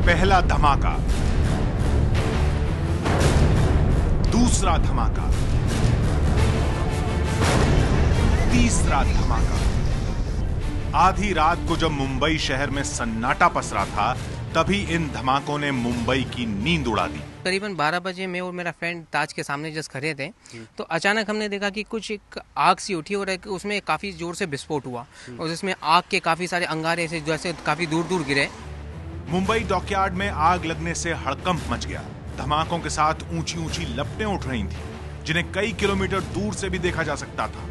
पहला धमाका, दूसरा धमाका, तीसरा धमाका। आधी रात को जब मुंबई शहर में सन्नाटा पसरा था, तभी इन धमाकों ने मुंबई की नींद उड़ा दी। करीबन 12 बजे मैं और मेरा फ्रेंड ताज के सामने जस्ट खड़े थे, तो अचानक हमने देखा कि कुछ एक आग सी उठी और उसमें काफी जोर से विस्फोट हुआ और जिसमें आग के काफी सारे अंगारे से जैसे काफी दूर दूर गिरे। मुंबई डॉकयार्ड में आग लगने से हड़कंप मच गया। धमाकों के साथ ऊंची ऊंची लपटें उठ रही थी, जिन्हें कई किलोमीटर दूर से भी देखा जा सकता था।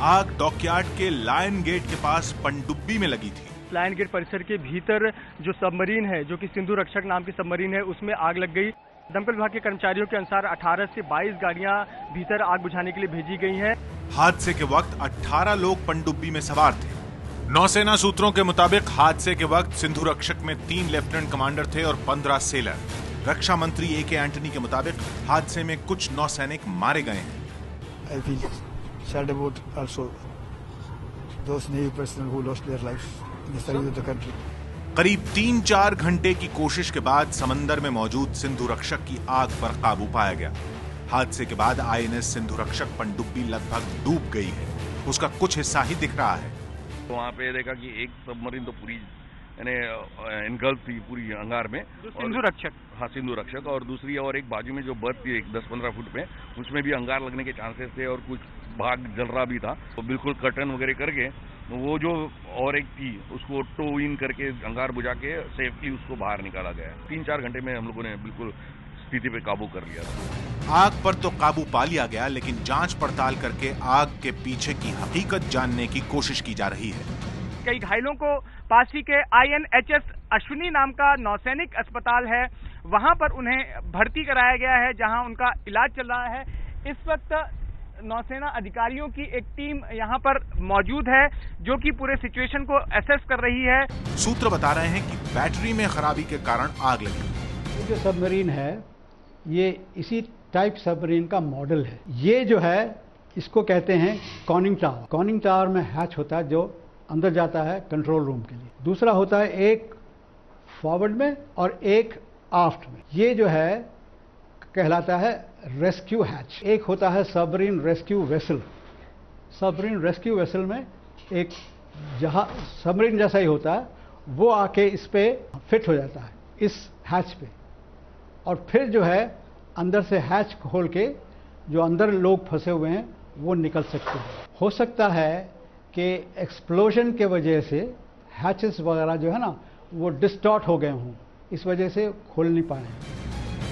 आग डॉकयार्ड के लायन गेट के पास पनडुब्बी में लगी थी। लायन गेट परिसर के भीतर जो सबमरीन है, जो कि सिंधु रक्षक नाम की सबमरीन है, उसमें आग लग गई। दमकल विभाग के कर्मचारियों के अनुसार 18 से 22 गाड़ियां भीतर आग बुझाने के लिए भेजी गई हैं। हादसे के वक्त 18 लोग पनडुब्बी में सवार थे। नौसेना सूत्रों के मुताबिक हादसे के वक्त सिंधु रक्षक में 3 लेफ्टिनेंट कमांडर थे और 15 सेलर। रक्षा मंत्री ए.के. एंटनी के मुताबिक हादसे में कुछ नौसैनिक मारे गए हैं। I feel sad about also those Navy personnel who lost their lives in the service of the country. करीब 3-4 घंटे की कोशिश के बाद समंदर में मौजूद सिंधु रक्षक की आग पर काबू पाया गया। हादसे के बाद आईएनएस सिंधु रक्षक पनडुब्बी लगभग डूब गई है, उसका कुछ हिस्सा ही दिख रहा है। तो वहाँ पे देखा कि एक सबमरीन तो पूरी इनगल्फ थी पूरी अंगार में, सिंधु रक्षक, हाँ सिंधु रक्षक, और दूसरी और एक बाजू में जो बर्थ थी एक 10-15 फुट पे, उसमें भी अंगार लगने के चांसेस थे और कुछ भाग जल रहा भी था। तो बिल्कुल कर्टन वगैरह करके वो जो और एक थी उसको टो इन करके अंगार बुझा के सेफली उसको बाहर निकाला गया। 3-4 घंटे में हम लोगों ने बिल्कुल स्थिति पे काबू कर लिया था। आग पर तो काबू पा लिया गया, लेकिन जांच पड़ताल करके आग के पीछे की हकीकत जानने की कोशिश की जा रही है। कई घायलों को पास ही के INHS अश्विनी नाम का नौसैनिक अस्पताल है, वहां पर उन्हें भर्ती कराया गया है, जहां उनका इलाज चल रहा है। इस वक्त नौसेना अधिकारियों की एक टीम यहां पर मौजूद है, जो कि पूरे सिचुएशन को एसेस कर रही है। सूत्र बता रहे हैं कि बैटरी में खराबी के कारण आग लगी। ये जो सबमरीन है, ये इसी टाइप सबमरीन का मॉडल है। ये जो है इसको कहते हैं कॉनिंग टावर। कॉनिंग टावर में हैच होता है जो अंदर जाता है कंट्रोल रूम के लिए। दूसरा होता है एक फॉरवर्ड में और एक आफ्ट में। ये जो है कहलाता है रेस्क्यू हैच। एक होता है submarine rescue vessel. Submarine rescue vessel में एक जहाज सबमरीन जैसा ही होता है, वो आके इस पे फिट हो जाता है इस हैच पे, और फिर जो है अंदर से हैच खोल के जो अंदर लोग फंसे हुए हैं वो निकल सकते हैं। हो सकता है कि एक्सप्लोजन के वजह से हैचेस वगैरह जो है ना वो डिस्टॉर्ट हो गए हों, इस वजह से खोल नहीं पाए।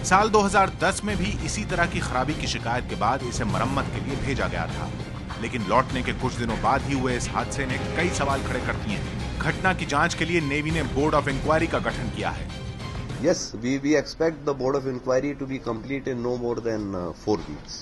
साल 2010 में भी इसी तरह की खराबी की शिकायत के बाद इसे मरम्मत के लिए भेजा गया था, लेकिन लौटने के कुछ दिनों बाद ही हुए इस हादसे ने कई सवाल खड़े कर दिए हैं। घटना की जांच के लिए नेवी ने बोर्ड ऑफ इंक्वायरी का गठन किया है। Yes, we expect the board of inquiry to be complete in no more than 4 weeks.